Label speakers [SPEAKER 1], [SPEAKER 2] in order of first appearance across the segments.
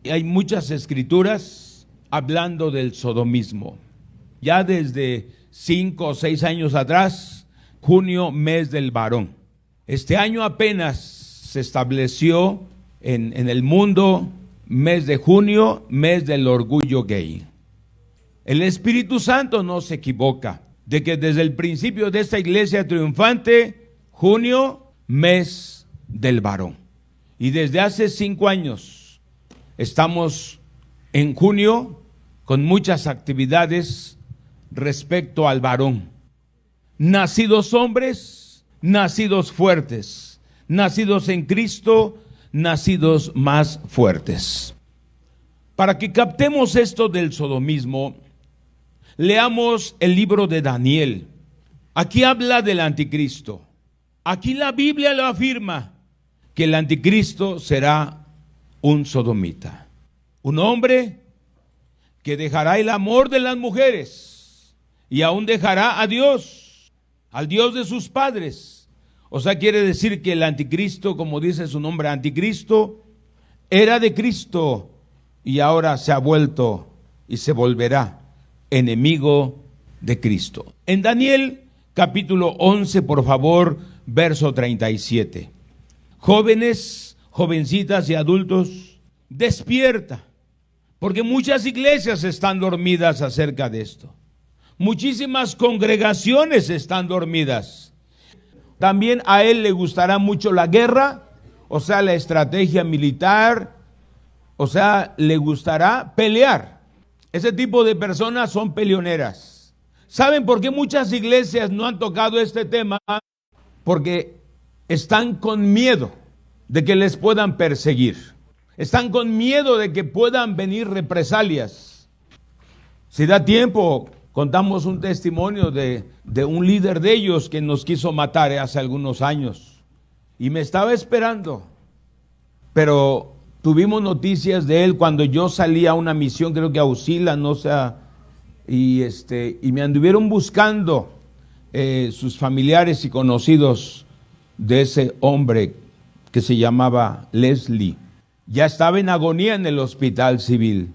[SPEAKER 1] Hay muchas escrituras hablando del sodomismo. Ya desde 5 o 6 años atrás, junio, mes del varón. Este año apenas se estableció en el mundo, mes de junio, mes del orgullo gay. El Espíritu Santo no se equivoca, de que desde el principio de esta iglesia triunfante, junio, mes del varón. Y desde hace 5 años estamos en junio con muchas actividades respecto al varón. Nacidos hombres, nacidos fuertes, nacidos en Cristo, nacidos más fuertes. Para que captemos esto del sodomismo, leamos el libro de Daniel. Aquí habla del anticristo. Aquí la Biblia lo afirma, que el anticristo será un sodomita. Un hombre que dejará el amor de las mujeres y aún dejará a Dios, al Dios de sus padres. O sea, quiere decir que el anticristo, como dice su nombre, anticristo, era de Cristo y ahora se ha vuelto y se volverá enemigo de Cristo. En Daniel capítulo 11, por favor, verso 37. Jóvenes, jovencitas y adultos, despierta, porque muchas iglesias están dormidas acerca de esto. Muchísimas congregaciones están dormidas. También a él le gustará mucho la guerra, o sea, la estrategia militar, o sea, le gustará pelear. Ese tipo de personas son peleoneras. ¿Saben por qué muchas iglesias no han tocado este tema? Porque están con miedo de que les puedan perseguir. Están con miedo de que puedan venir represalias. Si da tiempo, contamos un testimonio de un líder de ellos que nos quiso matar hace algunos años. Y me estaba esperando. Pero tuvimos noticias de él cuando yo salí a una misión, creo que a Usila, no sé, y me anduvieron buscando sus familiares y conocidos de ese hombre que se llamaba Leslie. Ya estaba en agonía en el hospital civil.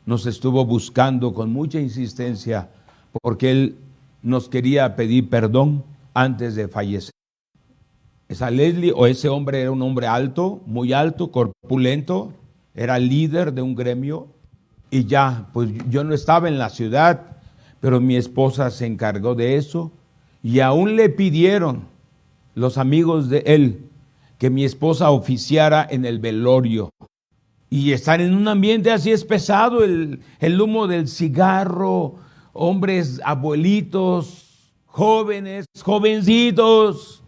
[SPEAKER 1] Nos estuvo buscando con mucha insistencia porque él nos quería pedir perdón antes de fallecer. Esa Leslie o ese hombre era un hombre alto, muy alto, corpulento, era líder de un gremio y ya, pues yo no estaba en la ciudad, pero mi esposa se encargó de eso y aún le pidieron los amigos de él que mi esposa oficiara en el velorio. Y estar en un ambiente así es pesado, el humo del cigarro, hombres abuelitos, jóvenes, jovencitos,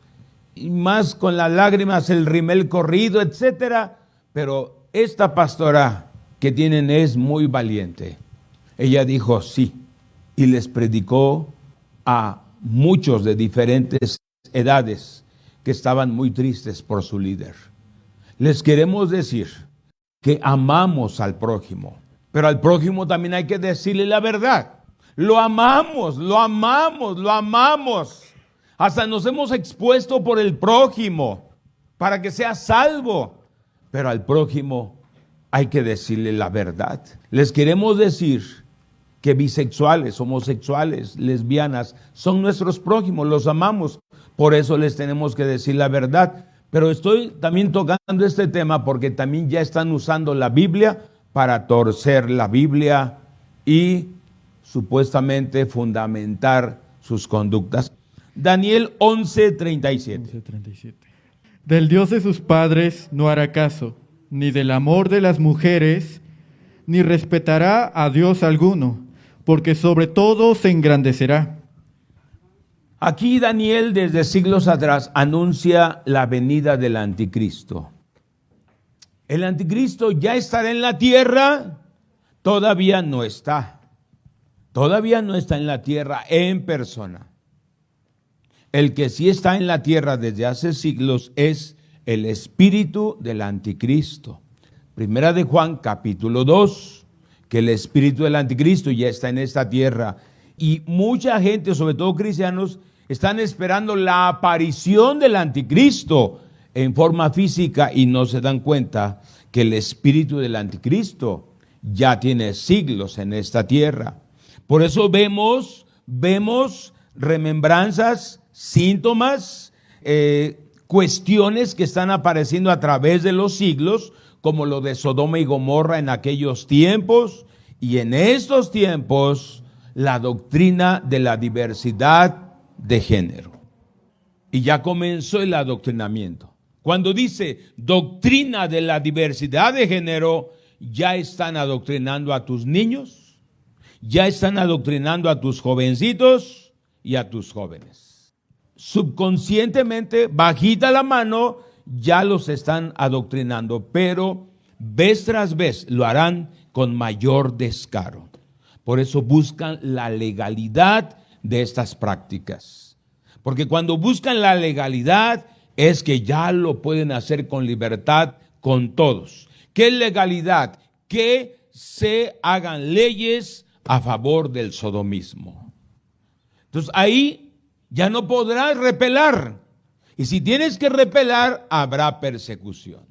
[SPEAKER 1] y más con las lágrimas el rimel corrido, etcétera. Pero esta pastora que tienen es muy valiente. Ella dijo sí y les predicó a muchos de diferentes edades que estaban muy tristes por su líder. Les queremos decir que amamos al prójimo, pero al prójimo también hay que decirle la verdad. Lo amamos, lo amamos, lo amamos. Hasta nos hemos expuesto por el prójimo para que sea salvo, pero al prójimo hay que decirle la verdad. Les queremos decir que bisexuales, homosexuales, lesbianas son nuestros prójimos, los amamos. Por eso les tenemos que decir la verdad. Pero estoy también tocando este tema porque también ya están usando la Biblia para torcer la Biblia y supuestamente fundamentar sus conductas. Daniel 11:37.
[SPEAKER 2] Del Dios de sus padres no hará caso, ni del amor de las mujeres, ni respetará a Dios alguno, porque sobre todo se engrandecerá.
[SPEAKER 1] Aquí Daniel desde siglos atrás anuncia la venida del anticristo. El anticristo ya estará en la tierra, todavía no está. Todavía no está en la tierra en persona. El que sí está en la tierra desde hace siglos es el espíritu del anticristo. Primera de Juan capítulo 2, que el espíritu del anticristo ya está en esta tierra. Y mucha gente, sobre todo cristianos, están esperando la aparición del anticristo en forma física y no se dan cuenta que el espíritu del anticristo ya tiene siglos en esta tierra. Por eso vemos remembranzas, síntomas, cuestiones que están apareciendo a través de los siglos, como lo de Sodoma y Gomorra en aquellos tiempos, y en estos tiempos la doctrina de la diversidad de género. Y ya comenzó el adoctrinamiento. Cuando dice doctrina de la diversidad de género, ya están adoctrinando a tus niños, ya están adoctrinando a tus jovencitos y a tus jóvenes. Subconscientemente, bajita la mano, ya los están adoctrinando, pero vez tras vez lo harán con mayor descaro. Por eso buscan la legalidad de estas prácticas. Porque cuando buscan la legalidad es que ya lo pueden hacer con libertad con todos. ¿Qué legalidad? Que se hagan leyes a favor del sodomismo. Entonces ahí ya no podrás repelar. Y si tienes que repelar, habrá persecución.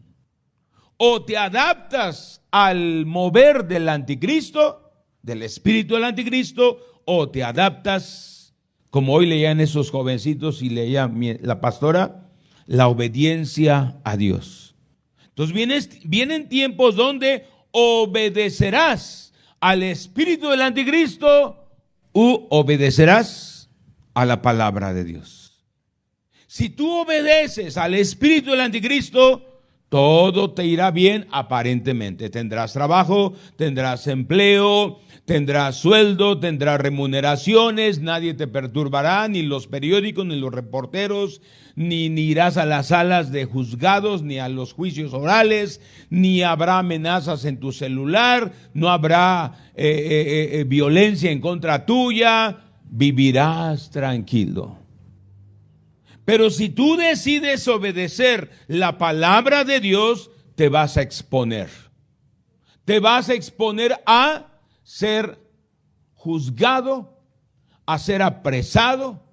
[SPEAKER 1] O te adaptas al mover del anticristo, del espíritu del anticristo, o te adaptas, como hoy leían esos jovencitos y leía la pastora, la obediencia a Dios. Entonces vienen tiempos donde obedecerás al espíritu del anticristo u obedecerás a la palabra de Dios. Si tú obedeces al espíritu del anticristo, todo te irá bien aparentemente. Tendrás trabajo, tendrás empleo, tendrás sueldo, tendrás remuneraciones, nadie te perturbará, ni los periódicos, ni los reporteros, ni irás a las salas de juzgados, ni a los juicios orales, ni habrá amenazas en tu celular, no habrá violencia en contra tuya, vivirás tranquilo. Pero si tú decides obedecer la palabra de Dios, te vas a exponer. Te vas a exponer a ser juzgado, a ser apresado,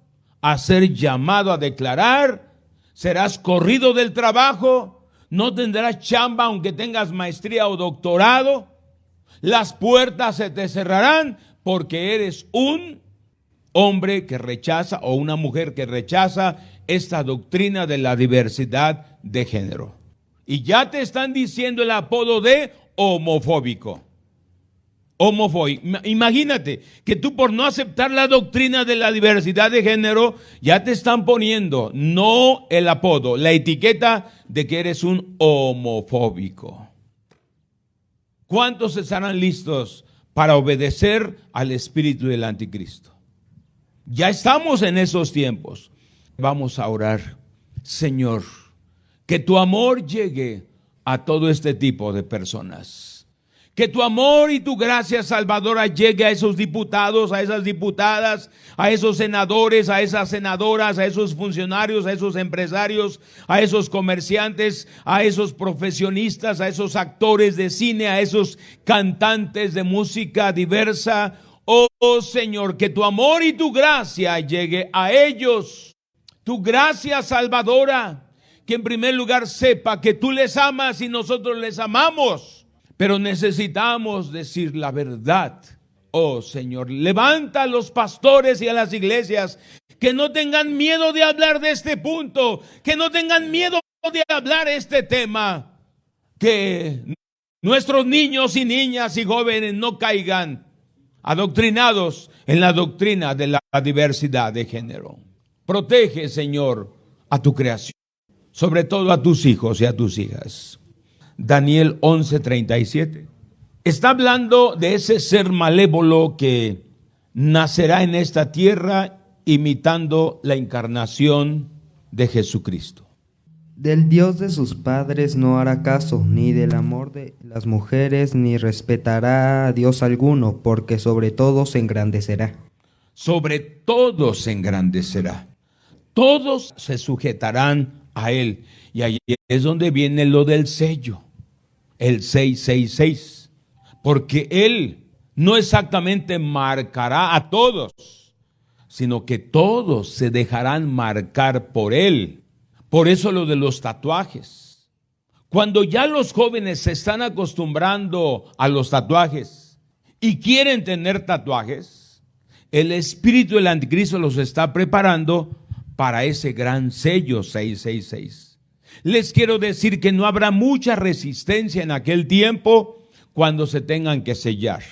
[SPEAKER 1] a ser llamado a declarar, serás corrido del trabajo, no tendrás chamba aunque tengas maestría o doctorado, las puertas se te cerrarán porque eres un hombre que rechaza o una mujer que rechaza esta doctrina de la diversidad de género. Y ya te están diciendo el apodo de homofóbico. Imagínate que tú, por no aceptar la doctrina de la diversidad de género, ya te están poniendo no el apodo, la etiqueta de que eres un homofóbico. ¿Cuántos estarán listos para obedecer al espíritu del anticristo? Ya estamos en esos tiempos. Vamos a orar. Señor, que tu amor llegue a todo este tipo de personas. Que tu amor y tu gracia salvadora llegue a esos diputados, a esas diputadas, a esos senadores, a esas senadoras, a esos funcionarios, a esos empresarios, a esos comerciantes, a esos profesionistas, a esos actores de cine, a esos cantantes de música diversa. Oh Señor, que tu amor y tu gracia llegue a ellos. Tu gracia salvadora, que en primer lugar sepa que tú les amas y nosotros les amamos. Pero necesitamos decir la verdad. Oh Señor, levanta a los pastores y a las iglesias que no tengan miedo de hablar de este punto, que no tengan miedo de hablar este tema, que nuestros niños y niñas y jóvenes no caigan adoctrinados en la doctrina de la diversidad de género. Protege, Señor, a tu creación, sobre todo a tus hijos y a tus hijas. Daniel 11:37. Está hablando de ese ser malévolo que nacerá en esta tierra imitando la encarnación de Jesucristo.
[SPEAKER 3] Del Dios de sus padres no hará caso, ni del amor de las mujeres, ni respetará a Dios alguno, porque sobre todo se engrandecerá. Sobre todo se engrandecerá.
[SPEAKER 1] Todos se sujetarán a él. Y ahí es donde viene lo del sello, el 666. Porque él no exactamente marcará a todos, sino que todos se dejarán marcar por él. Por eso lo de los tatuajes. Cuando ya los jóvenes se están acostumbrando a los tatuajes y quieren tener tatuajes, el espíritu del anticristo los está preparando para ese gran sello 666. Les quiero decir que no habrá mucha resistencia en aquel tiempo cuando se tengan que sellar.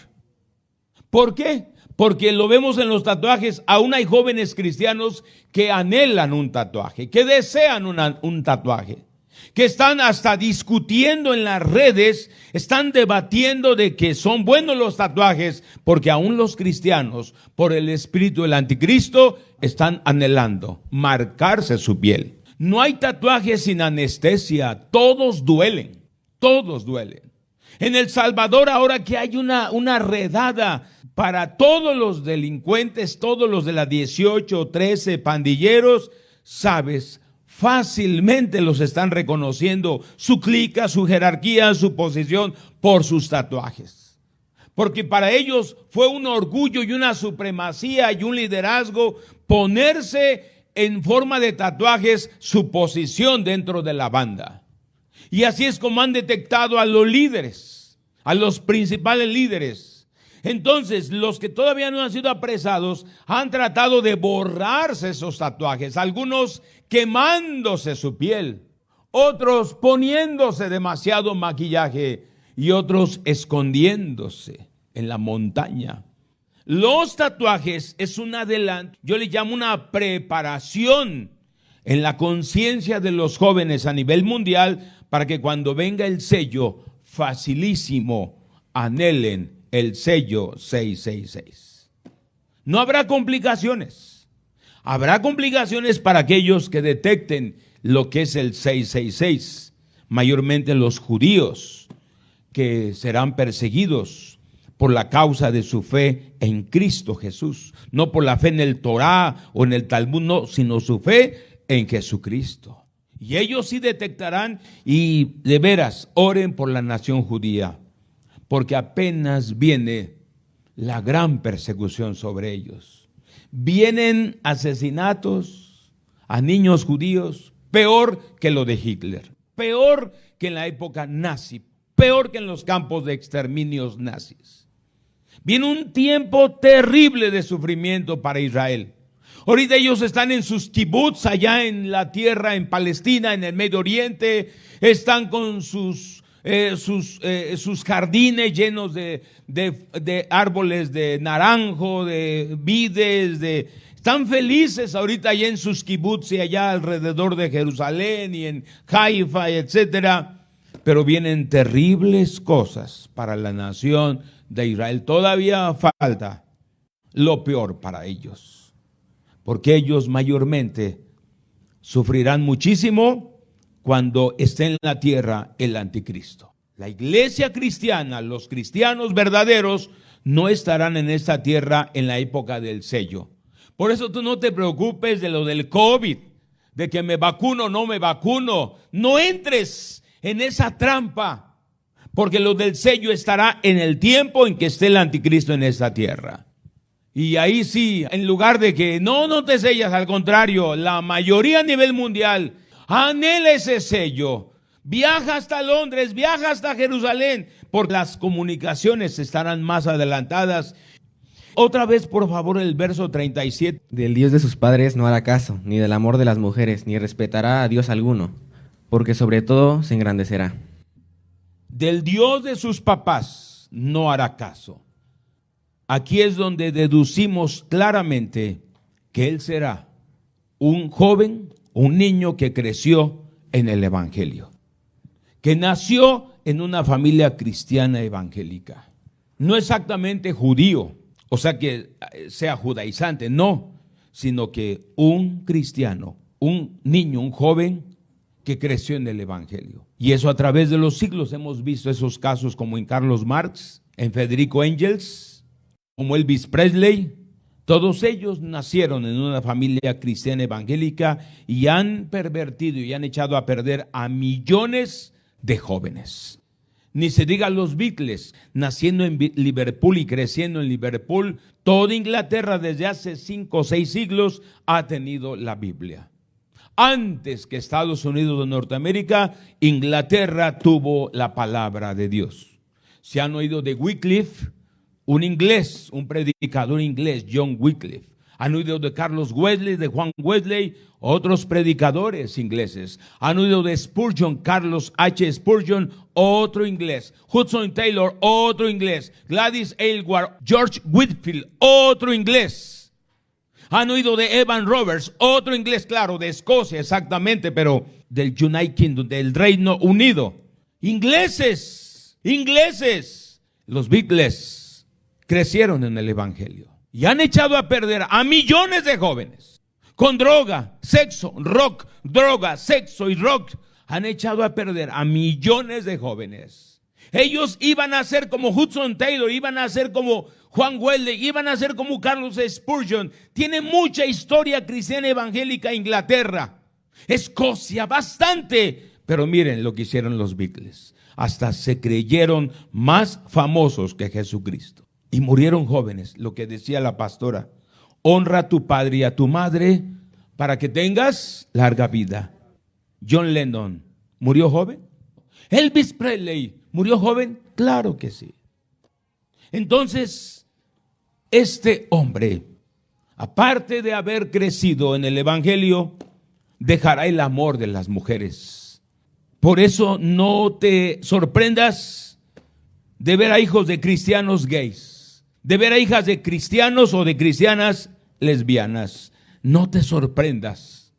[SPEAKER 1] ¿Por qué? Porque lo vemos en los tatuajes. Aún hay jóvenes cristianos que anhelan un tatuaje, que desean un tatuaje, que están hasta discutiendo en las redes, están debatiendo de que son buenos los tatuajes, porque aún los cristianos, por el espíritu del anticristo, están anhelando marcarse su piel. No hay tatuajes sin anestesia, todos duelen, todos duelen. En El Salvador, ahora que hay una redada para todos los delincuentes, todos los de la 18 o 13 pandilleros, sabes, fácilmente los están reconociendo, su clica, su jerarquía, su posición por sus tatuajes. Porque para ellos fue un orgullo y una supremacía y un liderazgo ponerse en forma de tatuajes su posición dentro de la banda. Y así es como han detectado a los líderes, a los principales líderes. Entonces, los que todavía no han sido apresados han tratado de borrarse esos tatuajes, algunos quemándose su piel, otros poniéndose demasiado maquillaje y otros escondiéndose en la montaña. Los tatuajes es un adelanto, yo le llamo una preparación en la conciencia de los jóvenes a nivel mundial para que cuando venga el sello, facilísimo, anhelen el sello 666. No habrá complicaciones. Habrá complicaciones para aquellos que detecten lo que es el 666, mayormente los judíos, que serán perseguidos por la causa de su fe en Cristo Jesús. No por la fe en el Torá o en el Talmud, no, sino su fe en Jesucristo. Y ellos sí detectarán, y de veras, oren por la nación judía, porque apenas viene la gran persecución sobre ellos. Vienen asesinatos a niños judíos, peor que lo de Hitler, peor que en la época nazi, peor que en los campos de exterminios nazis. Viene un tiempo terrible de sufrimiento para Israel. Ahorita ellos están en sus kibbutz allá en la tierra, en Palestina, en el Medio Oriente. Están con sus jardines llenos de árboles de naranjo, de vides, están felices ahorita allá en sus kibbutz y allá alrededor de Jerusalén y en Haifa, etcétera. Pero vienen terribles cosas para la nación de Israel. Todavía falta lo peor para ellos, porque ellos mayormente sufrirán muchísimo cuando esté en la tierra el anticristo. La iglesia cristiana, los cristianos verdaderos, no estarán en esta tierra en la época del sello. Por eso tú no te preocupes de lo del COVID, de que me vacuno o no me vacuno. No entres en esa trampa, porque lo del sello estará en el tiempo en que esté el anticristo en esta tierra. Y ahí sí, en lugar de que no te sellas, al contrario, la mayoría a nivel mundial anhela ese sello. Viaja hasta Londres, viaja hasta Jerusalén, porque las comunicaciones estarán más adelantadas. Otra vez, por favor, el verso 37.
[SPEAKER 4] Del Dios de sus padres no hará caso, ni del amor de las mujeres, ni respetará a Dios alguno, porque sobre todo se engrandecerá.
[SPEAKER 1] Del Dios de sus papás no hará caso. Aquí es donde deducimos claramente que él será un joven, un niño que creció en el Evangelio, que nació en una familia cristiana evangélica. No exactamente judío, o sea que sea judaizante, no, sino que un cristiano, un niño, un joven que creció en el Evangelio. Y eso a través de los siglos hemos visto esos casos como en Carlos Marx, en Federico Engels, como Elvis Presley. Todos ellos nacieron en una familia cristiana evangélica y han pervertido y han echado a perder a millones de jóvenes. Ni se diga los Beatles, naciendo en Liverpool y creciendo en Liverpool. Toda Inglaterra desde hace 5 o 6 siglos ha tenido la Biblia. Antes que Estados Unidos de Norteamérica, Inglaterra tuvo la palabra de Dios. Se han oído de Wycliffe, un inglés, un predicador inglés, John Wycliffe. Han oído de Carlos Wesley, de Juan Wesley, otros predicadores ingleses. Han oído de Spurgeon, Carlos H. Spurgeon, otro inglés. Hudson Taylor, otro inglés. Gladys Aylward, George Whitefield, otro inglés. Han oído de Evan Roberts, otro inglés, claro, de Escocia exactamente, pero del United Kingdom, del Reino Unido. Ingleses. Los Beatles crecieron en el Evangelio y han echado a perder a millones de jóvenes con droga, sexo, rock, droga, sexo y rock. Han echado a perder a millones de jóvenes. Ellos iban a ser como Hudson Taylor, iban a ser como Juan Wesley, iban a ser como Carlos Spurgeon. Tiene mucha historia cristiana evangélica Inglaterra, Escocia, bastante. Pero miren lo que hicieron los Beatles. Hasta se creyeron más famosos que Jesucristo. Y murieron jóvenes, lo que decía la pastora. Honra a tu padre y a tu madre para que tengas larga vida. John Lennon murió joven. Elvis Presley murió joven. Claro que sí. Entonces, este hombre, aparte de haber crecido en el Evangelio, dejará el amor de las mujeres. Por eso no te sorprendas de ver a hijos de cristianos gays, de ver a hijas de cristianos o de cristianas lesbianas. No te sorprendas.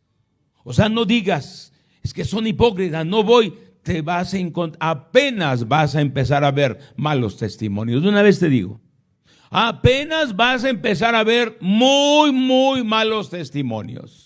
[SPEAKER 1] O sea, no digas, es que son hipócritas, no voy. Te vas a apenas vas a empezar a ver malos testimonios. De una vez te digo, apenas vas a empezar a ver muy malos testimonios.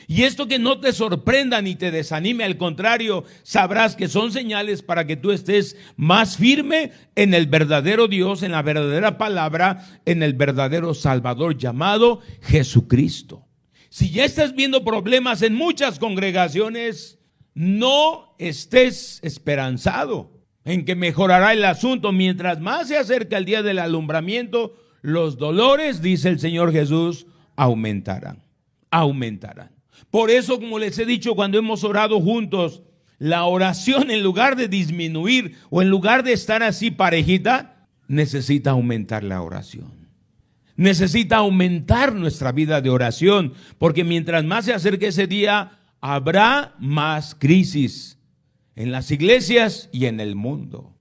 [SPEAKER 1] Y esto que no te sorprenda ni te desanime, al contrario, sabrás que son señales para que tú estés más firme en el verdadero Dios, en la verdadera palabra, en el verdadero Salvador llamado Jesucristo. Si ya estás viendo problemas en muchas congregaciones, no estés esperanzado en que mejorará el asunto. Mientras más se acerca el día del alumbramiento, los dolores, dice el Señor Jesús, aumentarán. Por eso, como les he dicho cuando hemos orado juntos, la oración, en lugar de disminuir o en lugar de estar así parejita, necesita aumentar la oración. Necesita aumentar nuestra vida de oración, porque mientras más se acerque ese día, habrá más crisis en las iglesias y en el mundo.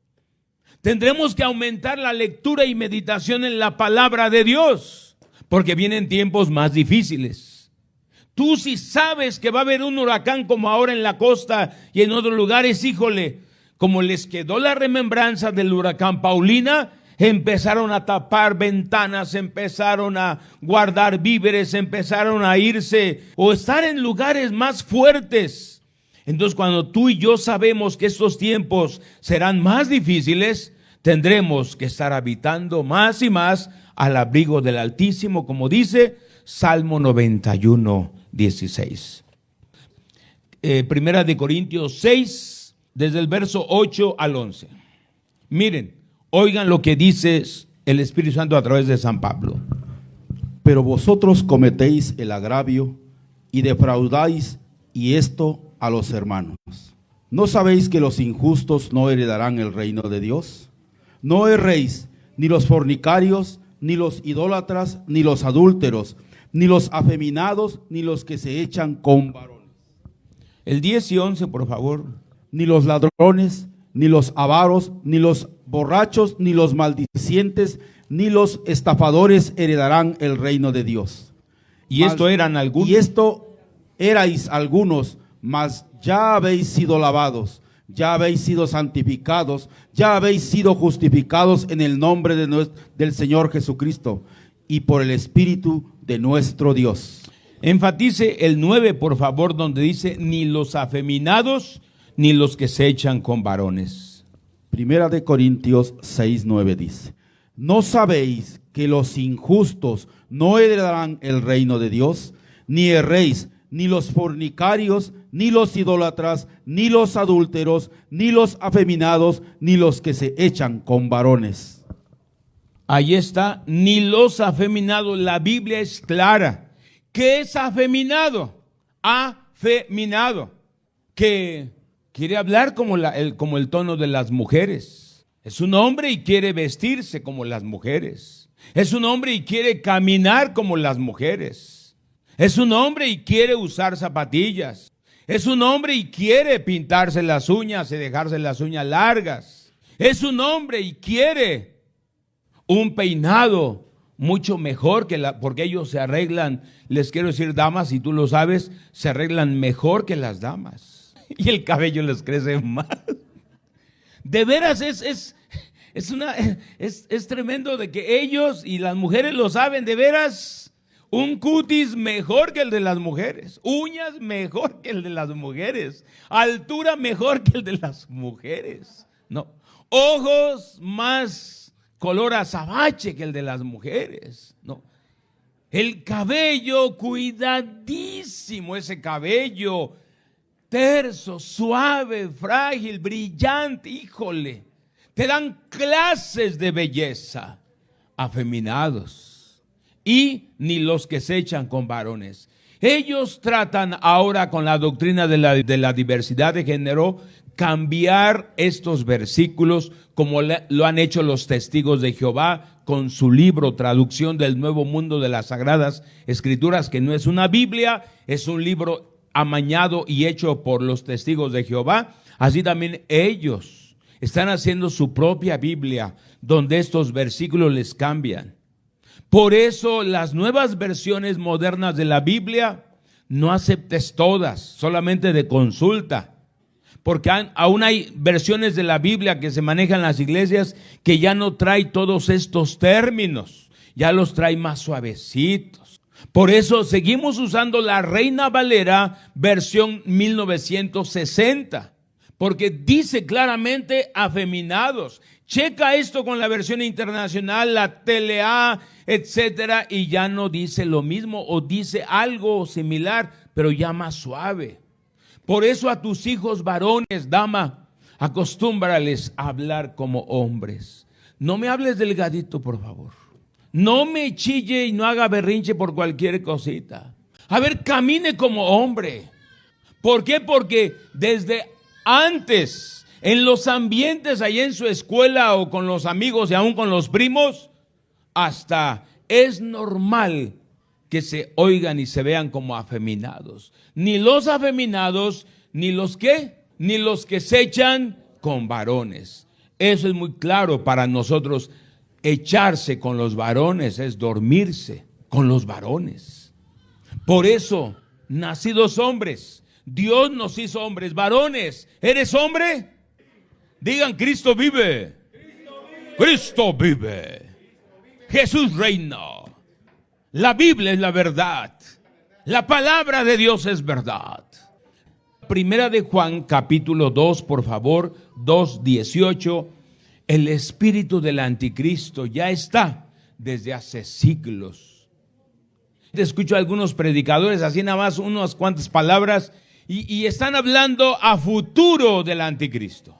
[SPEAKER 1] Tendremos que aumentar la lectura y meditación en la palabra de Dios, porque vienen tiempos más difíciles. Tú si sabes que va a haber un huracán como ahora en la costa y en otros lugares, híjole, como les quedó la remembranza del huracán Paulina, empezaron a tapar ventanas, empezaron a guardar víveres, empezaron a irse o estar en lugares más fuertes. Entonces, cuando tú y yo sabemos que estos tiempos serán más difíciles, tendremos que estar habitando más y más al abrigo del Altísimo, como dice Salmo 91:16. Primera de Corintios 6, desde el verso 8 al 11. Miren, oigan lo que dice el Espíritu Santo a través de San Pablo.
[SPEAKER 5] Pero vosotros cometéis el agravio y defraudáis, y esto a los hermanos. ¿No sabéis que los injustos no heredarán el reino de Dios? No erréis, ni los fornicarios, ni los idólatras, ni los adúlteros, ni los afeminados, ni los que se echan con varones.
[SPEAKER 1] El 10 y 11, por favor.
[SPEAKER 5] Ni los ladrones, ni los avaros, ni los borrachos, ni los maldicientes, ni los estafadores heredarán el reino de Dios.
[SPEAKER 1] Y esto eran algunos.
[SPEAKER 5] Y esto erais algunos, mas ya habéis sido lavados, ya habéis sido santificados, ya habéis sido justificados en el nombre del Señor Jesucristo y por el Espíritu de nuestro Dios.
[SPEAKER 1] Enfatice el 9, por favor, donde dice ni los afeminados, ni los que se echan con varones.
[SPEAKER 5] Primera de Corintios 6:9 dice: ¿No sabéis que los injustos no heredarán el reino de Dios? Ni erréis, ni los fornicarios, ni los idólatras, ni los adúlteros, ni los afeminados, ni los que se echan con varones.
[SPEAKER 1] Ahí está, ni los afeminados. La Biblia es clara. ¿Qué es afeminado? A afeminado, que quiere hablar como el tono de las mujeres. Es un hombre y quiere vestirse como las mujeres. Es un hombre y quiere caminar como las mujeres. Es un hombre y quiere usar zapatillas. Es un hombre y quiere pintarse las uñas y dejarse las uñas largas. Es un hombre y quiere un peinado mucho mejor porque ellos se arreglan, les quiero decir, damas, si tú lo sabes, se arreglan mejor que las damas. Y el cabello les crece más. De veras es tremendo de que ellos y las mujeres lo saben, de veras. Un cutis mejor que el de las mujeres, uñas mejor que el de las mujeres, altura mejor que el de las mujeres, no, ojos más color azabache que el de las mujeres, no, el cabello cuidadísimo, ese cabello terso, suave, frágil, brillante, híjole, te dan clases de belleza, afeminados. Y ni los que se echan con varones. Ellos tratan ahora con la doctrina de la diversidad de género, cambiar estos versículos como lo han hecho los testigos de Jehová con su libro Traducción del Nuevo Mundo de las Sagradas Escrituras, que no es una Biblia, es un libro amañado y hecho por los testigos de Jehová. Así también ellos están haciendo su propia Biblia, donde estos versículos les cambian. Por eso las nuevas versiones modernas de la Biblia no aceptes todas, solamente de consulta. Porque aún hay versiones de la Biblia que se manejan en las iglesias que ya no trae todos estos términos, ya los trae más suavecitos. Por eso seguimos usando la Reina Valera versión 1960, porque dice claramente afeminados. Checa esto con la versión internacional, la TLA, etcétera, y ya no dice lo mismo o dice algo similar, pero ya más suave. Por eso a tus hijos varones, dama, acostúmbrales a hablar como hombres. No me hables delgadito, por favor. No me chille y no haga berrinche por cualquier cosita. A ver, camine como hombre. ¿Por qué? Porque desde antes, en los ambientes allá en su escuela o con los amigos y aún con los primos, hasta es normal que se oigan y se vean como afeminados. Ni los afeminados, ni los que se echan con varones. Eso es muy claro para nosotros. Echarse con los varones es dormirse con los varones. Por eso, nacidos hombres, Dios nos hizo hombres, varones. ¿Eres hombre? Digan, Cristo vive. Cristo vive. Jesús reina. La Biblia es la verdad. La palabra de Dios es verdad. Primera de Juan, capítulo 2, por favor, 2:18. El espíritu del anticristo ya está desde hace siglos. Escucho a algunos predicadores, así nada más unas cuantas palabras, y están hablando a futuro del anticristo.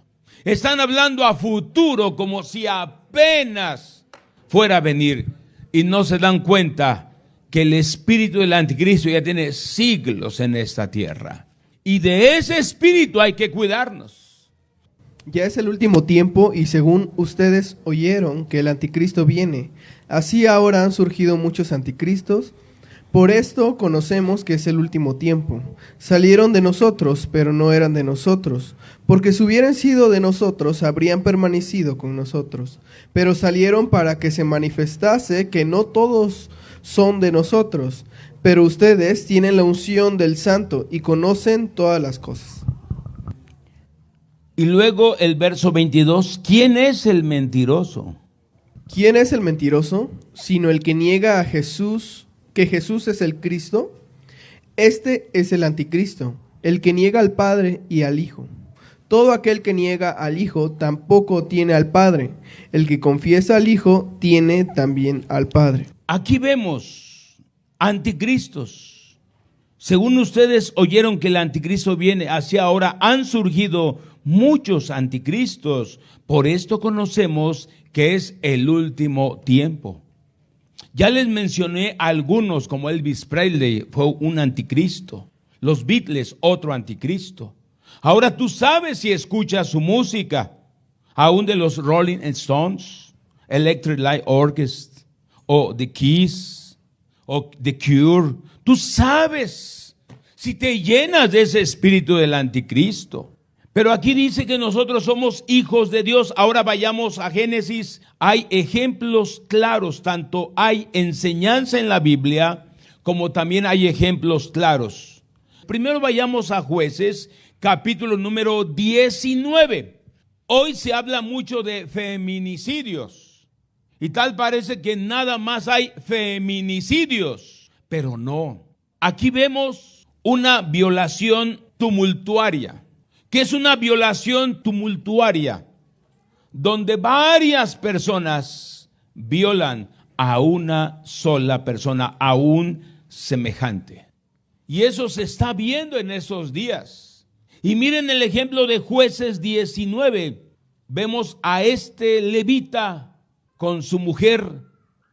[SPEAKER 1] Están hablando a futuro como si apenas fuera a venir y no se dan cuenta que el espíritu del anticristo ya tiene siglos en esta tierra. Y de ese espíritu hay que cuidarnos.
[SPEAKER 6] Ya es el último tiempo y según ustedes oyeron que el anticristo viene, así ahora han surgido muchos anticristos. Por esto conocemos que es el último tiempo. Salieron de nosotros, pero no eran de nosotros, porque si hubieran sido de nosotros, habrían permanecido con nosotros. Pero salieron para que se manifestase que no todos son de nosotros, pero ustedes tienen la unción del Santo y conocen todas las cosas.
[SPEAKER 1] Y luego el verso 22, ¿quién es el mentiroso?
[SPEAKER 6] ¿Quién es el mentiroso? Sino el que niega a Jesús, que Jesús es el Cristo. Este es el anticristo, el que niega al Padre y al Hijo. Todo aquel que niega al Hijo tampoco tiene al Padre. El que confiesa al Hijo tiene también al Padre.
[SPEAKER 1] Aquí vemos anticristos. Según ustedes oyeron que el anticristo viene, así ahora han surgido muchos anticristos. Por esto conocemos que es el último tiempo. Ya les mencioné algunos, como Elvis Presley fue un anticristo. Los Beatles, otro anticristo. Ahora tú sabes si escuchas su música, aún de los Rolling Stones, Electric Light Orchestra, o The Kiss, o The Cure. Tú sabes si te llenas de ese espíritu del anticristo. Pero aquí dice que nosotros somos hijos de Dios. Ahora vayamos a Génesis. Hay ejemplos claros, tanto hay enseñanza en la Biblia, como también hay ejemplos claros. Primero vayamos a Jueces, capítulo número 19. Hoy se habla mucho de feminicidios. Y tal parece que nada más hay feminicidios. Pero no. Aquí vemos una violación tumultuaria. ¿Qué es una violación tumultuaria? Donde varias personas violan a una sola persona, a un semejante. Y eso se está viendo en esos días. Y miren el ejemplo de Jueces 19. Vemos a este levita con su mujer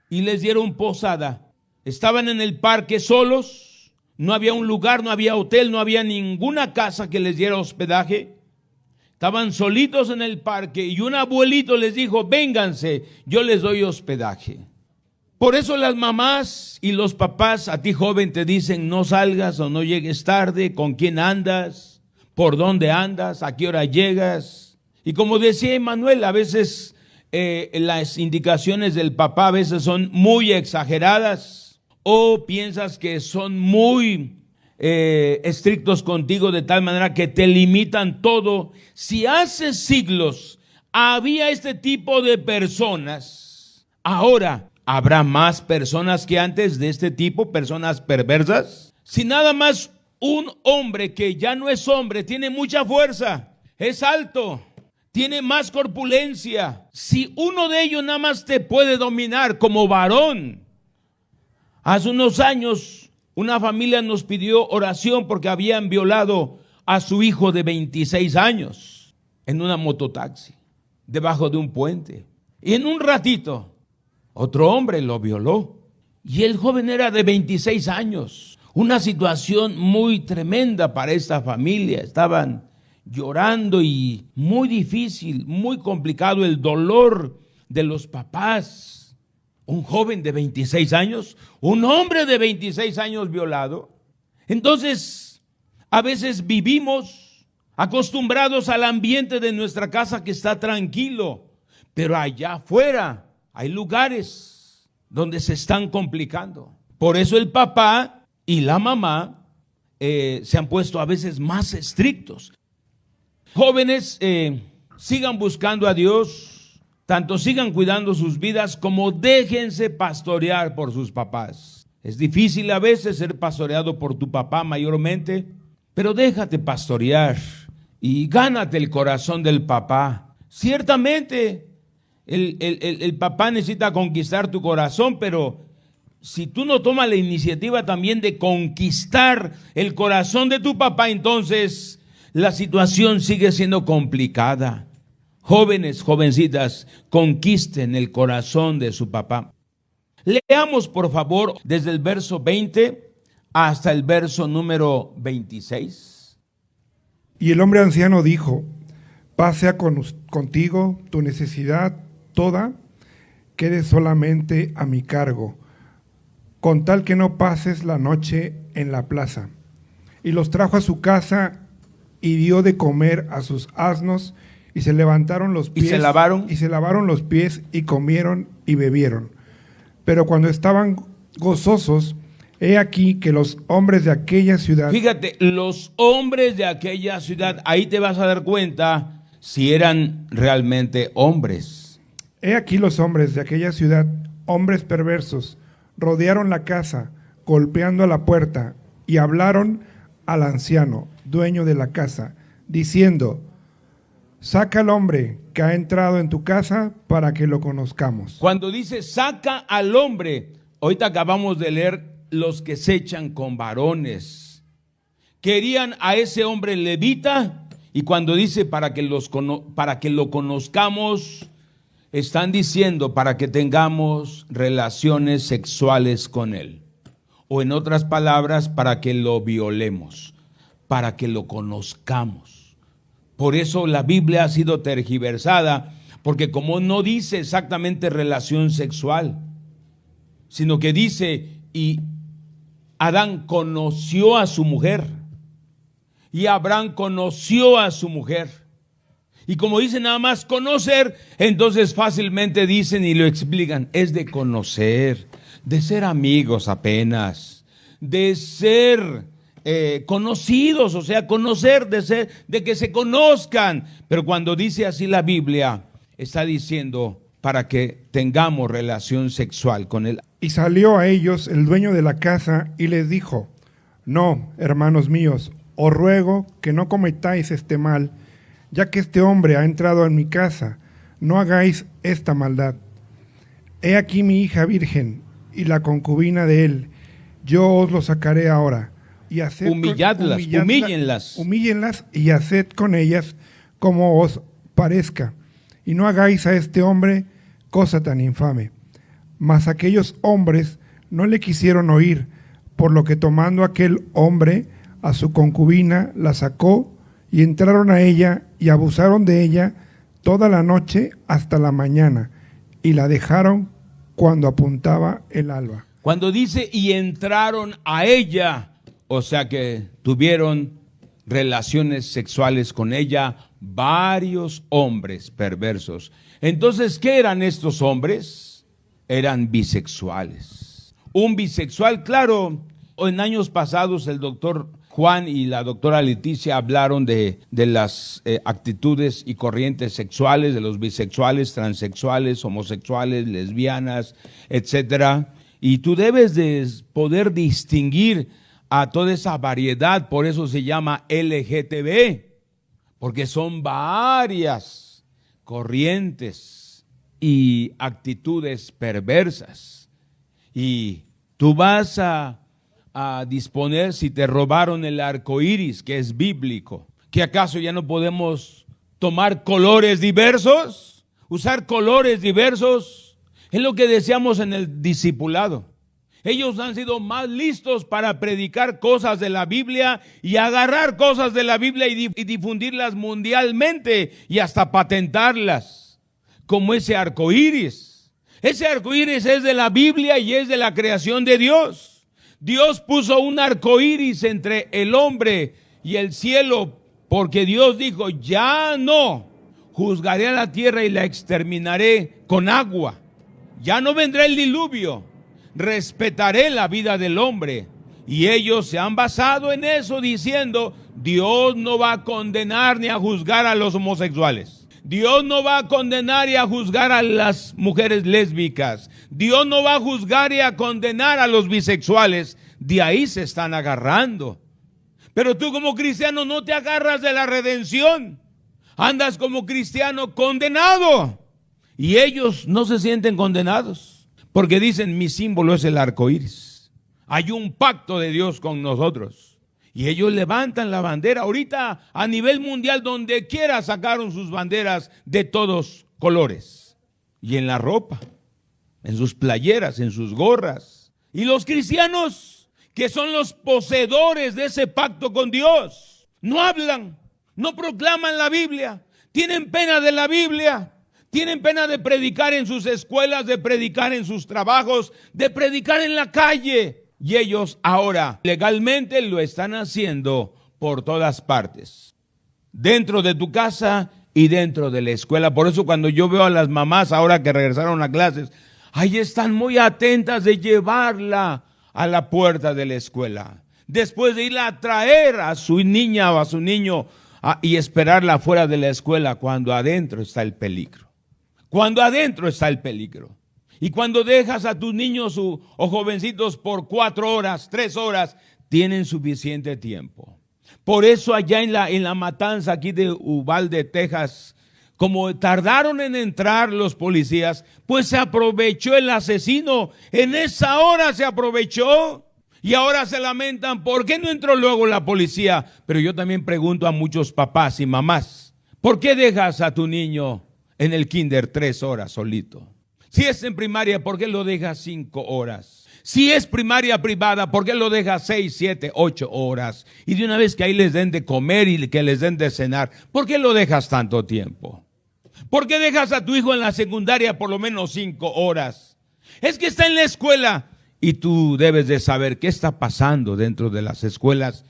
[SPEAKER 1] y les dieron posada. Estaban en el parque solos. No había un lugar, no había hotel, no había ninguna casa que les diera hospedaje. Estaban solitos en el parque y un abuelito les dijo, vénganse, yo les doy hospedaje. Por eso las mamás y los papás a ti joven te dicen, no salgas o no llegues tarde, con quién andas, por dónde andas, a qué hora llegas. Y como decía Emanuel, a veces las indicaciones del papá a veces son muy exageradas. O piensas que son muy estrictos contigo de tal manera que te limitan todo. Si hace siglos había este tipo de personas, ahora habrá más personas que antes de este tipo, personas perversas. Si nada más un hombre que ya no es hombre, tiene mucha fuerza, es alto, tiene más corpulencia. Si uno de ellos nada más te puede dominar como varón. Hace unos años una familia nos pidió oración porque habían violado a su hijo de 26 años en una mototaxi, debajo de un puente. Y en un ratito, otro hombre lo violó. Y el joven era de 26 años. Una situación muy tremenda para esta familia. Estaban llorando y muy difícil, muy complicado el dolor de los papás. Un joven de 26 años, un hombre de 26 años violado. Entonces, a veces vivimos acostumbrados al ambiente de nuestra casa que está tranquilo, pero allá afuera hay lugares donde se están complicando. Por eso el papá y la mamá se han puesto a veces más estrictos. Jóvenes, sigan buscando a Dios. Tanto sigan cuidando sus vidas como déjense pastorear por sus papás. Es difícil a veces ser pastoreado por tu papá mayormente, pero déjate pastorear y gánate el corazón del papá. Ciertamente el papá necesita conquistar tu corazón, pero si tú no tomas la iniciativa también de conquistar el corazón de tu papá, entonces la situación sigue siendo complicada. Jóvenes, jovencitas, conquisten el corazón de su papá. Leamos, por favor, desde el verso 20 hasta el verso número 26.
[SPEAKER 7] Y el hombre anciano dijo, pase contigo tu necesidad toda, quede solamente a mi cargo, con tal que no pases la noche en la plaza. Y los trajo a su casa y dio de comer a sus asnos. Y se levantaron los pies.
[SPEAKER 1] ¿Y se lavaron?
[SPEAKER 7] Y se lavaron los pies y comieron y bebieron. Pero cuando estaban gozosos, he aquí que los hombres de aquella ciudad.
[SPEAKER 1] Fíjate, los hombres de aquella ciudad, ahí te vas a dar cuenta si eran realmente hombres.
[SPEAKER 7] He aquí los hombres de aquella ciudad, hombres perversos, rodearon la casa, golpeando a la puerta, y hablaron al anciano, dueño de la casa, diciendo, saca al hombre que ha entrado en tu casa para que lo conozcamos.
[SPEAKER 1] Cuando dice saca al hombre, ahorita acabamos de leer los que se echan con varones. Querían a ese hombre levita, y cuando dice para que lo conozcamos, están diciendo para que tengamos relaciones sexuales con él. O en otras palabras, para que lo violemos. para que lo conozcamos. Por eso la Biblia ha sido tergiversada, porque como no dice exactamente relación sexual, sino que dice, y Adán conoció a su mujer, y Abraham conoció a su mujer. Y como dice nada más conocer, entonces fácilmente dicen y lo explican, es de conocer, de ser amigos apenas, de ser conocidos, o sea, conocer, de que se conozcan. Pero cuando dice así la Biblia, está diciendo para que tengamos relación sexual con él.
[SPEAKER 7] Y salió a ellos el dueño de la casa y les dijo: no, hermanos míos, os ruego que no cometáis este mal, ya que este hombre ha entrado en mi casa, no hagáis esta maldad. He aquí mi hija virgen y la concubina de él, yo os lo sacaré ahora. Y haced humíllenlas y haced con ellas como os parezca, y no hagáis a este hombre cosa tan infame. Mas aquellos hombres no le quisieron oír, por lo que tomando aquel hombre a su concubina, la sacó y entraron a ella y abusaron de ella toda la noche hasta la mañana, y la dejaron cuando apuntaba el alba.
[SPEAKER 1] Cuando dice y entraron a ella, o sea que tuvieron relaciones sexuales con ella varios hombres perversos. Entonces, ¿qué eran estos hombres? Eran bisexuales. Un bisexual, claro, en años pasados el doctor Juan y la doctora Leticia hablaron de las actitudes y corrientes sexuales de los bisexuales, transexuales, homosexuales, lesbianas, etcétera. Y tú debes de poder distinguir a toda esa variedad, por eso se llama LGTB, porque son varias corrientes y actitudes perversas. Y tú vas a disponer, si te robaron el arco iris, que es bíblico, ¿que acaso ya no podemos tomar colores diversos? Usar colores diversos es lo que deseamos en el discipulado. Ellos han sido más listos para predicar cosas de la Biblia y agarrar cosas de la Biblia y difundirlas mundialmente y hasta patentarlas, como ese arco iris. Ese arco iris es de la Biblia y es de la creación de Dios. Dios puso un arco iris entre el hombre y el cielo, porque Dios dijo: ya no juzgaré a la tierra y la exterminaré con agua. Ya no vendrá el diluvio. Respetaré la vida del hombre. Y ellos se han basado en eso diciendo: Dios no va a condenar ni a juzgar a los homosexuales. Dios no va a condenar y a juzgar a las mujeres lésbicas. Dios no va a juzgar y a condenar a los bisexuales. De ahí se están agarrando. Pero tú como cristiano no te agarras de la redención. Andas como cristiano condenado. Y ellos no se sienten condenados, porque dicen: mi símbolo es el arco iris. Hay un pacto de Dios con nosotros. Y ellos levantan la bandera. Ahorita a nivel mundial, donde quiera, sacaron sus banderas de todos colores. Y en la ropa, en sus playeras, en sus gorras. Y los cristianos, que son los poseedores de ese pacto con Dios, no hablan, no proclaman la Biblia, tienen pena de la Biblia. Tienen pena de predicar en sus escuelas, de predicar en sus trabajos, de predicar en la calle. Y ellos ahora legalmente lo están haciendo por todas partes. Dentro de tu casa y dentro de la escuela. Por eso cuando yo veo a las mamás ahora que regresaron a clases, ahí están muy atentas de llevarla a la puerta de la escuela. Después de irla a traer a su niña o a su niño y esperarla fuera de la escuela, cuando adentro está el peligro. Cuando adentro está el peligro. Y cuando dejas a tus niños o jovencitos por 4 horas, 3 horas, tienen suficiente tiempo. Por eso allá en la matanza aquí de Uvalde, Texas, como tardaron en entrar los policías, pues se aprovechó el asesino. En esa hora se aprovechó. Y ahora se lamentan: ¿por qué no entró luego la policía? Pero yo también pregunto a muchos papás y mamás: ¿por qué dejas a tu niño en el kinder 3 horas solito? Si es en primaria, ¿por qué lo dejas 5 horas? Si es primaria privada, ¿por qué lo dejas 6, 7, 8 horas? Y de una vez que ahí les den de comer y que les den de cenar, ¿por qué lo dejas tanto tiempo? ¿Por qué dejas a tu hijo en la secundaria por lo menos 5 horas? Es que está en la escuela y tú debes de saber qué está pasando dentro de las escuelas.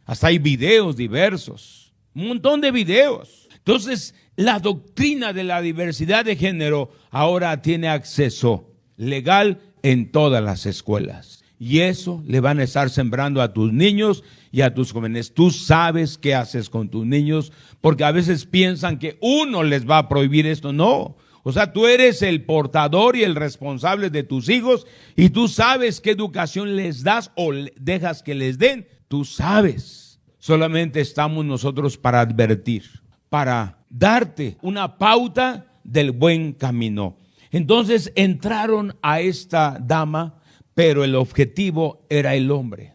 [SPEAKER 1] Hasta hay videos diversos, un montón de videos. Entonces, la doctrina de la diversidad de género ahora tiene acceso legal en todas las escuelas. Y eso le van a estar sembrando a tus niños y a tus jóvenes. Tú sabes qué haces con tus niños, porque a veces piensan que uno les va a prohibir esto. No, o sea, tú eres el portador y el responsable de tus hijos y tú sabes qué educación les das o dejas que les den. Tú sabes. Solamente estamos nosotros para advertir, para darte una pauta del buen camino. Entonces entraron a esta dama, pero el objetivo era el hombre.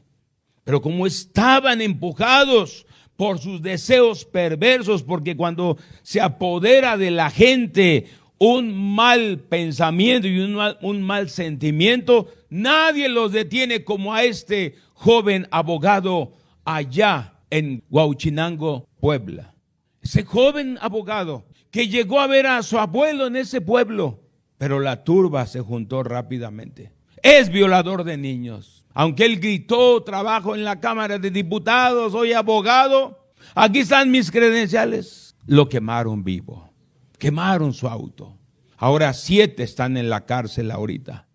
[SPEAKER 1] Pero como estaban empujados por sus deseos perversos, porque cuando se apodera de la gente un mal pensamiento y un mal sentimiento, nadie los detiene como a este joven abogado allá en Huauchinango, Puebla. Ese joven abogado que llegó a ver a su abuelo en ese pueblo, pero la turba se juntó rápidamente. Es violador de niños. Aunque él gritó, trabajo en la Cámara de Diputados, soy abogado, aquí están mis credenciales. Lo quemaron vivo. Quemaron su auto. Ahora 7 están en la cárcel ahorita.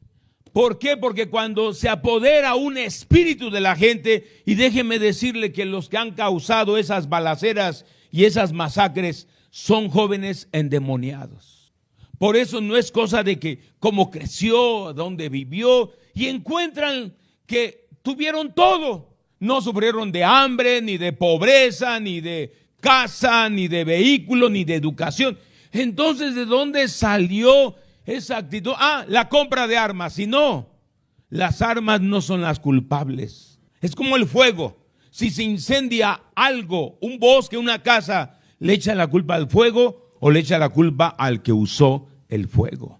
[SPEAKER 1] ¿Por qué? Porque cuando se apodera un espíritu de la gente, y déjeme decirle que los que han causado esas balaceras y esas masacres son jóvenes endemoniados. Por eso no es cosa de que cómo creció, dónde vivió, y encuentran que tuvieron todo. No sufrieron de hambre, ni de pobreza, ni de casa, ni de vehículo, ni de educación. Entonces, ¿de dónde salió esa actitud? La compra de armas. Si no, las armas no son las culpables. Es como el fuego. Si se incendia algo, un bosque, una casa, ¿le echa la culpa al fuego o le echa la culpa al que usó el fuego?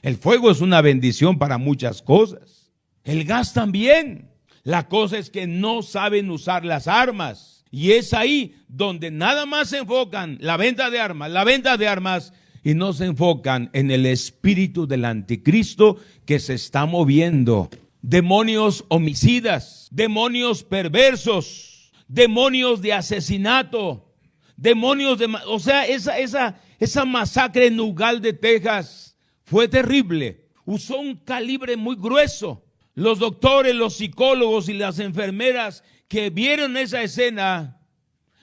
[SPEAKER 1] El fuego es una bendición para muchas cosas. El gas también. La cosa es que no saben usar las armas. Y es ahí donde nada más se enfocan la venta de armas, y no se enfocan en el espíritu del anticristo que se está moviendo. Demonios homicidas, demonios perversos, demonios de asesinato, demonios de... O sea, esa masacre en Uvalde, Texas, fue terrible. Usó un calibre muy grueso. Los doctores, los psicólogos y las enfermeras que vieron esa escena,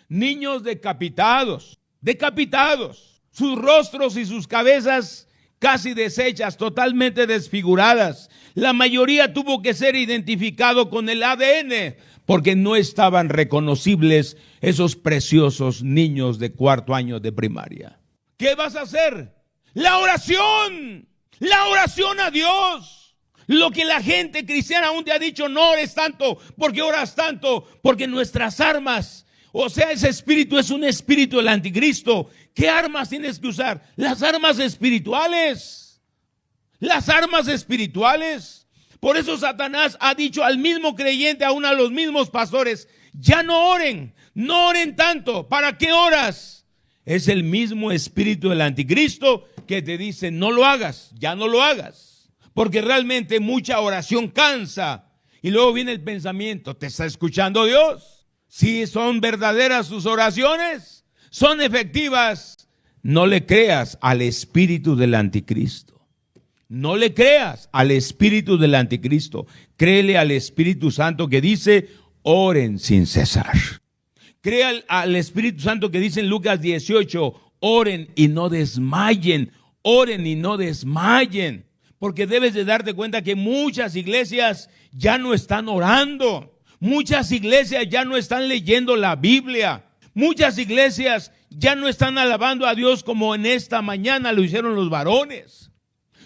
[SPEAKER 1] niños decapitados, sus rostros y sus cabezas casi deshechas, totalmente desfiguradas. La mayoría tuvo que ser identificado con el ADN, porque no estaban reconocibles esos preciosos niños de 4º año de primaria. ¿Qué vas a hacer? La oración a Dios. Lo que la gente cristiana aún te ha dicho, no ores tanto, porque oras tanto, porque nuestras armas, o sea, ese espíritu es un espíritu del anticristo. ¿Qué armas tienes que usar? Las armas espirituales. Por eso Satanás ha dicho al mismo creyente, aún a los mismos pastores, ya no oren tanto. ¿Para qué oras? Es el mismo espíritu del anticristo que te dice, no lo hagas, ya no lo hagas. Porque realmente mucha oración cansa. Y luego viene el pensamiento, ¿te está escuchando Dios? Si son verdaderas sus oraciones, son efectivas. No le creas al espíritu del anticristo. No le creas al espíritu del anticristo. Créele al Espíritu Santo que dice, oren sin cesar. Crea al Espíritu Santo que dice en Lucas 18, oren y no desmayen. Oren y no desmayen. Porque debes de darte cuenta que muchas iglesias ya no están orando. Muchas iglesias ya no están leyendo la Biblia. Muchas iglesias ya no están alabando a Dios como en esta mañana lo hicieron los varones.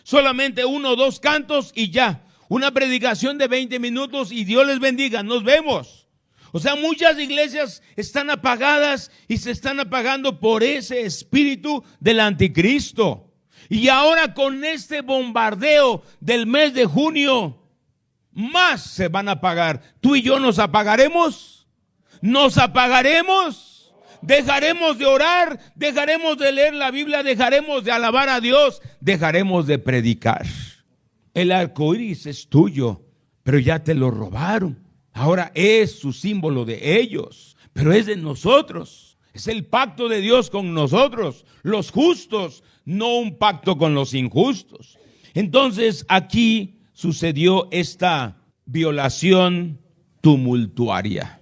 [SPEAKER 1] Solamente 1 o 2 cantos y ya. Una predicación de 20 minutos y Dios les bendiga. Nos vemos. O sea, muchas iglesias están apagadas y se están apagando por ese espíritu del anticristo. Y ahora con este bombardeo del mes de junio, más se van a pagar. ¿Tú y yo nos apagaremos? ¿Nos apagaremos? ¿Dejaremos de orar? ¿Dejaremos de leer la Biblia? ¿Dejaremos de alabar a Dios? ¿Dejaremos de predicar? El arco iris es tuyo, pero ya te lo robaron. Ahora es su símbolo de ellos, pero es de nosotros. Es el pacto de Dios con nosotros, los justos, no un pacto con los injustos. Entonces aquí sucedió esta violación tumultuaria,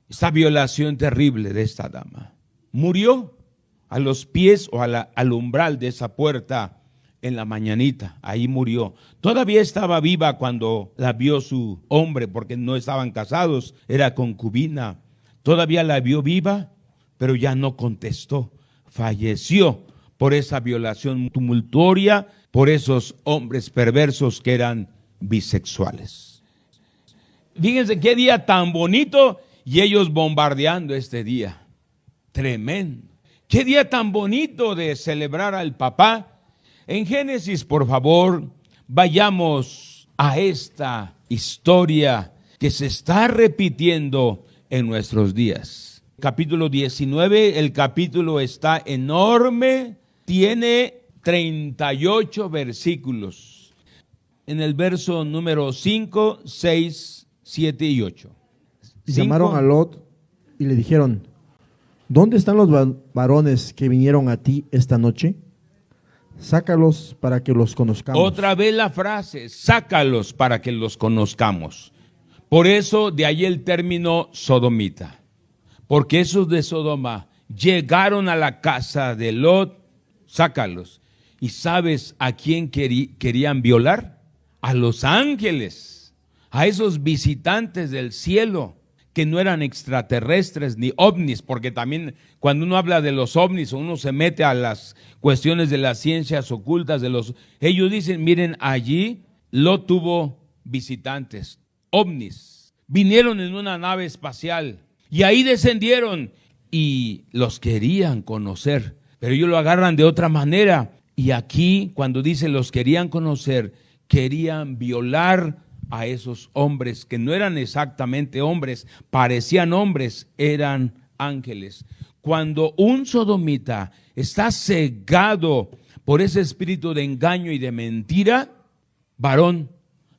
[SPEAKER 1] esta violación terrible de esta dama. Murió a los pies o al umbral de esa puerta en la mañanita, ahí murió. Todavía estaba viva cuando la vio su hombre, porque no estaban casados, era concubina. Todavía la vio viva, pero ya no contestó. Falleció por esa violación tumultuaria, por esos hombres perversos que eran bisexuales. Fíjense qué día tan bonito y ellos bombardeando este día. Tremendo. Qué día tan bonito de celebrar al papá. En Génesis, por favor, vayamos a esta historia que se está repitiendo en nuestros días. Capítulo 19, el capítulo está enorme, tiene 38 versículos. En el verso número 5, 6, 7 y 8.
[SPEAKER 8] Llamaron a Lot y le dijeron: ¿dónde están los varones que vinieron a ti esta noche? Sácalos para que los conozcamos.
[SPEAKER 1] Otra vez la frase, sácalos para que los conozcamos. Por eso de ahí el término sodomita. Porque esos de Sodoma llegaron a la casa de Lot, sácalos. ¿Y sabes a quién querían violar? A los ángeles, a esos visitantes del cielo, que no eran extraterrestres ni ovnis, porque también cuando uno habla de los ovnis, uno se mete a las cuestiones de las ciencias ocultas ellos dicen, miren, allí Lot tuvo visitantes, ovnis, vinieron en una nave espacial y ahí descendieron y los querían conocer, pero ellos lo agarran de otra manera. Y aquí, cuando dice los querían conocer, querían violar a esos hombres que no eran exactamente hombres, parecían hombres, eran ángeles. Cuando un sodomita está cegado por ese espíritu de engaño y de mentira, varón,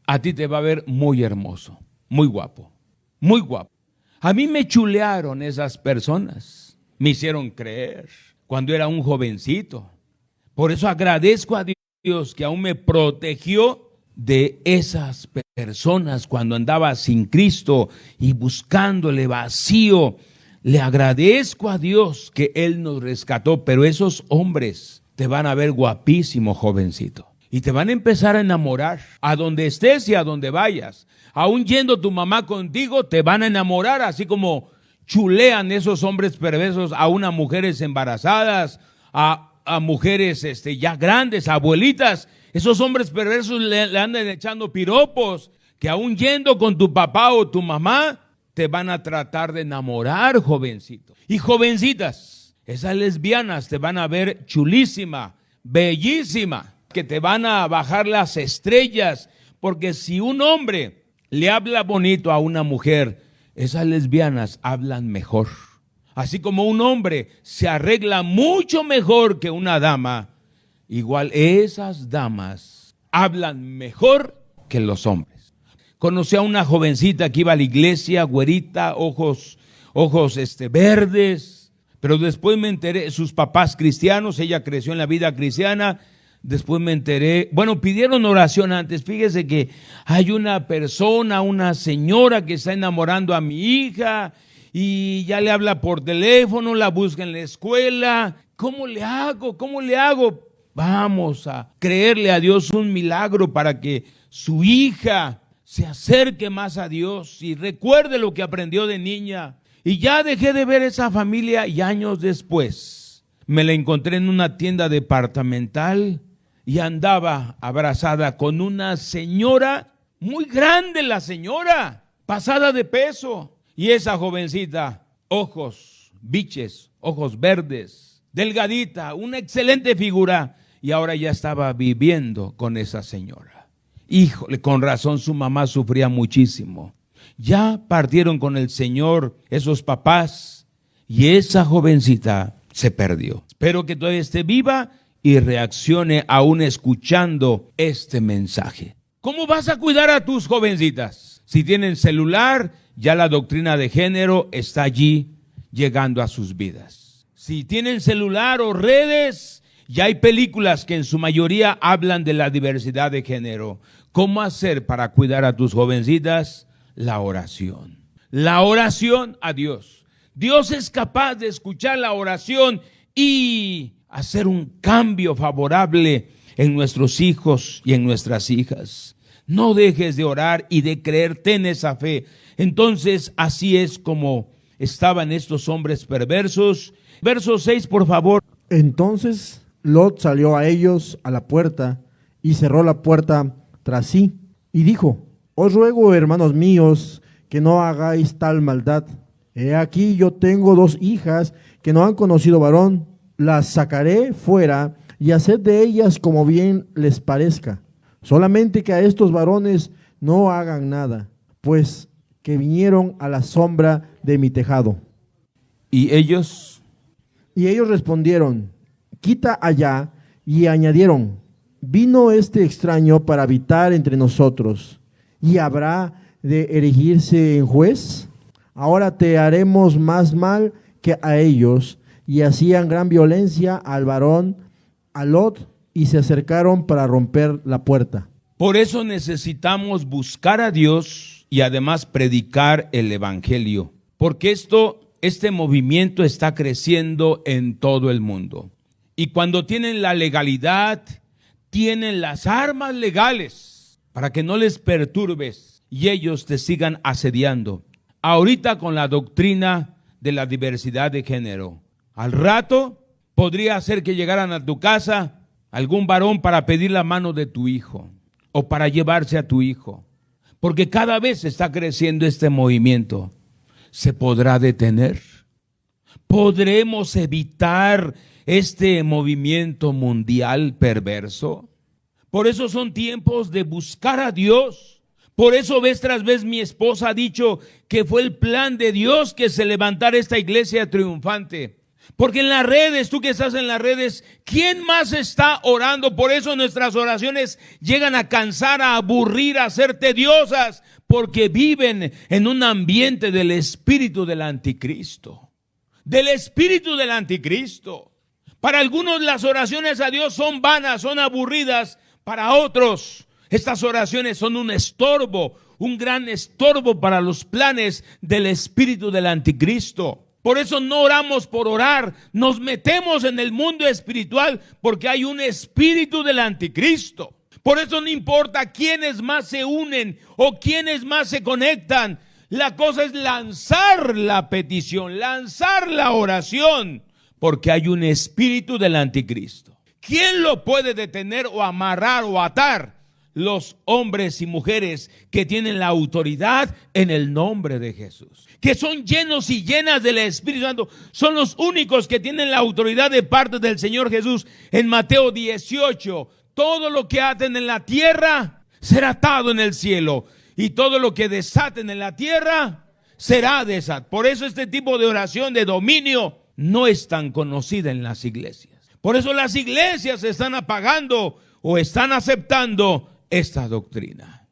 [SPEAKER 1] a ti te va a ver muy hermoso, muy guapo, muy guapo. A mí me chulearon esas personas, me hicieron creer cuando era un jovencito. Por eso agradezco a Dios que aún me protegió de esas personas cuando andaba sin Cristo y buscándole vacío. Le agradezco a Dios que Él nos rescató, pero esos hombres te van a ver guapísimo, jovencito, y te van a empezar a enamorar a donde estés y a donde vayas. Aún yendo tu mamá contigo, te van a enamorar, así como chulean esos hombres perversos a unas mujeres embarazadas, a mujeres ya grandes, abuelitas. Esos hombres perversos le andan echando piropos, que aún yendo con tu papá o tu mamá, te van a tratar de enamorar, jovencito. Y jovencitas, esas lesbianas te van a ver chulísima, bellísima, que te van a bajar las estrellas, porque si un hombre le habla bonito a una mujer, esas lesbianas hablan mejor. Así como un hombre se arregla mucho mejor que una dama, igual esas damas hablan mejor que los hombres. Conocí a una jovencita que iba a la iglesia, güerita, ojos verdes, pero después me enteré, sus papás cristianos, ella creció en la vida cristiana. Después me enteré, pidieron oración antes. Fíjese que hay una persona, una señora que está enamorando a mi hija y ya le habla por teléfono, la busca en la escuela. ¿Cómo le hago? ¿Cómo le hago? Vamos a creerle a Dios un milagro para que su hija se acerque más a Dios y recuerde lo que aprendió de niña. Y ya dejé de ver esa familia y años después me la encontré en una tienda departamental y andaba abrazada con una señora, muy grande la señora, pasada de peso. Y esa jovencita, ojos biches, ojos verdes, delgadita, una excelente figura. Y ahora ya estaba viviendo con esa señora. Híjole, con razón su mamá sufría muchísimo. Ya partieron con el Señor esos papás y esa jovencita se perdió. Espero que todavía esté viva y reaccione aún escuchando este mensaje. ¿Cómo vas a cuidar a tus jovencitas? Si tienen celular, ya la doctrina de género está allí llegando a sus vidas. Si tienen celular o redes, ya hay películas que en su mayoría hablan de la diversidad de género. ¿Cómo hacer para cuidar a tus jovencitas? La oración. La oración a Dios. Dios es capaz de escuchar la oración y hacer un cambio favorable en nuestros hijos y en nuestras hijas. No dejes de orar y de creerte en esa fe. Entonces, así es como estaban estos hombres perversos. Verso 6, por favor.
[SPEAKER 8] Entonces Lot salió a ellos a la puerta y cerró la puerta tras sí y dijo: os ruego, hermanos míos, que no hagáis tal maldad. He aquí yo tengo 2 hijas que no han conocido varón. Las sacaré fuera y haced de ellas como bien les parezca. Solamente que a estos varones no hagan nada, pues que vinieron a la sombra de mi tejado.
[SPEAKER 1] ¿Y ellos?
[SPEAKER 8] Y ellos respondieron: quita allá. Y añadieron: vino este extraño para habitar entre nosotros, ¿y habrá de erigirse en juez? Ahora te haremos más mal que a ellos. Y hacían gran violencia al varón, a Lot, y se acercaron para romper la puerta.
[SPEAKER 1] Por eso necesitamos buscar a Dios y además predicar el evangelio, porque este movimiento está creciendo en todo el mundo. Y cuando tienen la legalidad, tienen las armas legales para que no les perturbes y ellos te sigan asediando. Ahorita con la doctrina de la diversidad de género, al rato podría ser que llegaran a tu casa algún varón para pedir la mano de tu hijo o para llevarse a tu hijo, porque cada vez está creciendo este movimiento. ¿Se podrá detener? ¿Podremos evitar este movimiento mundial perverso? Por eso son tiempos de buscar a Dios. Por eso vez tras vez mi esposa ha dicho que fue el plan de Dios que se levantara esta iglesia triunfante. Porque en las redes, tú que estás en las redes, ¿quién más está orando? Por eso nuestras oraciones llegan a cansar, a aburrir, a ser tediosas, porque viven en un ambiente del espíritu del anticristo. Del espíritu del anticristo. Para algunos las oraciones a Dios son vanas, son aburridas. Para otros, estas oraciones son un estorbo, un gran estorbo para los planes del espíritu del anticristo. Por eso no oramos por orar, nos metemos en el mundo espiritual porque hay un espíritu del anticristo. Por eso no importa quiénes más se unen o quiénes más se conectan. La cosa es lanzar la petición, lanzar la oración, porque hay un espíritu del anticristo. ¿Quién lo puede detener o amarrar o atar? Los hombres y mujeres que tienen la autoridad en el nombre de Jesús, que son llenos y llenas del Espíritu Santo, son los únicos que tienen la autoridad de parte del Señor Jesús. En Mateo 18, todo lo que aten en la tierra será atado en el cielo, y todo lo que desaten en la tierra será desatado. Por eso este tipo de oración de dominio no es tan conocida en las iglesias. Por eso las iglesias se están apagando o están aceptando esta doctrina.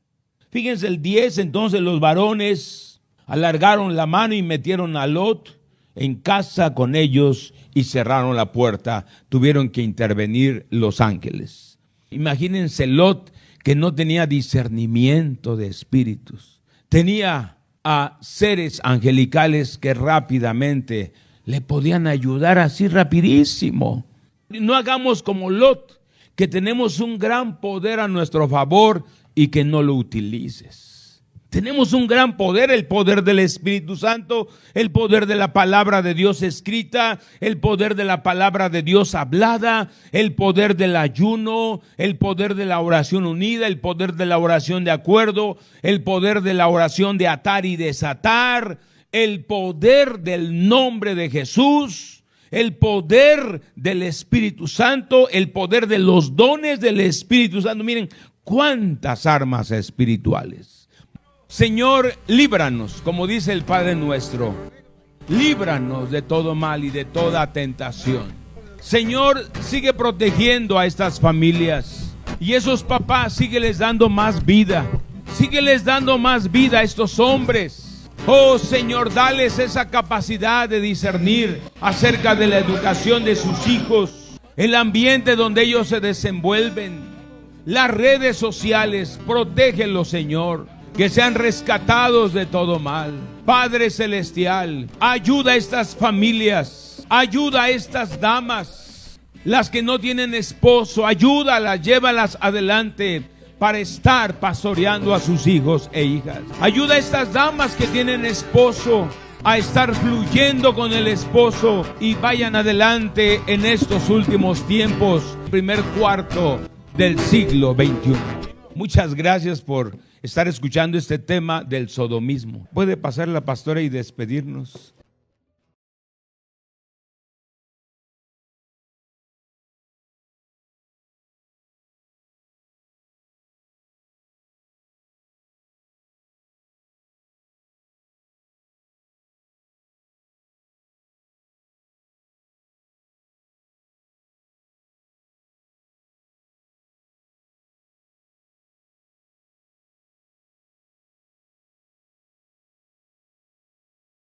[SPEAKER 1] Fíjense el 10, entonces los varones alargaron la mano y metieron a Lot en casa con ellos y cerraron la puerta. Tuvieron que intervenir los ángeles. Imagínense Lot, que no tenía discernimiento de espíritus. Tenía a seres angelicales que rápidamente le podían ayudar así rapidísimo. No hagamos como Lot, que tenemos un gran poder a nuestro favor y que no lo utilices. Tenemos un gran poder, el poder del Espíritu Santo, el poder de la palabra de Dios escrita, el poder de la palabra de Dios hablada, el poder del ayuno, el poder de la oración unida, el poder de la oración de acuerdo, el poder de la oración de atar y desatar, el poder del nombre de Jesús, el poder del Espíritu Santo, el poder de los dones del Espíritu Santo. Miren cuántas armas espirituales. Señor, líbranos, como dice el Padre nuestro, líbranos de todo mal y de toda tentación. Señor, sigue protegiendo a estas familias, y esos papás, sígueles dando más vida, sígueles dando más vida a estos hombres. Oh Señor, dales esa capacidad de discernir acerca de la educación de sus hijos, el ambiente donde ellos se desenvuelven, las redes sociales. Protégelos, Señor, que sean rescatados de todo mal. Padre celestial, ayuda a estas familias, ayuda a estas damas, las que no tienen esposo, ayúdalas, llévalas adelante para estar pastoreando a sus hijos e hijas. Ayuda a estas damas que tienen esposo a estar fluyendo con el esposo y vayan adelante en estos últimos tiempos, primer cuarto del siglo XXI. Muchas gracias por estar escuchando este tema del sodomismo. ¿Puede pasar la pastora y despedirnos?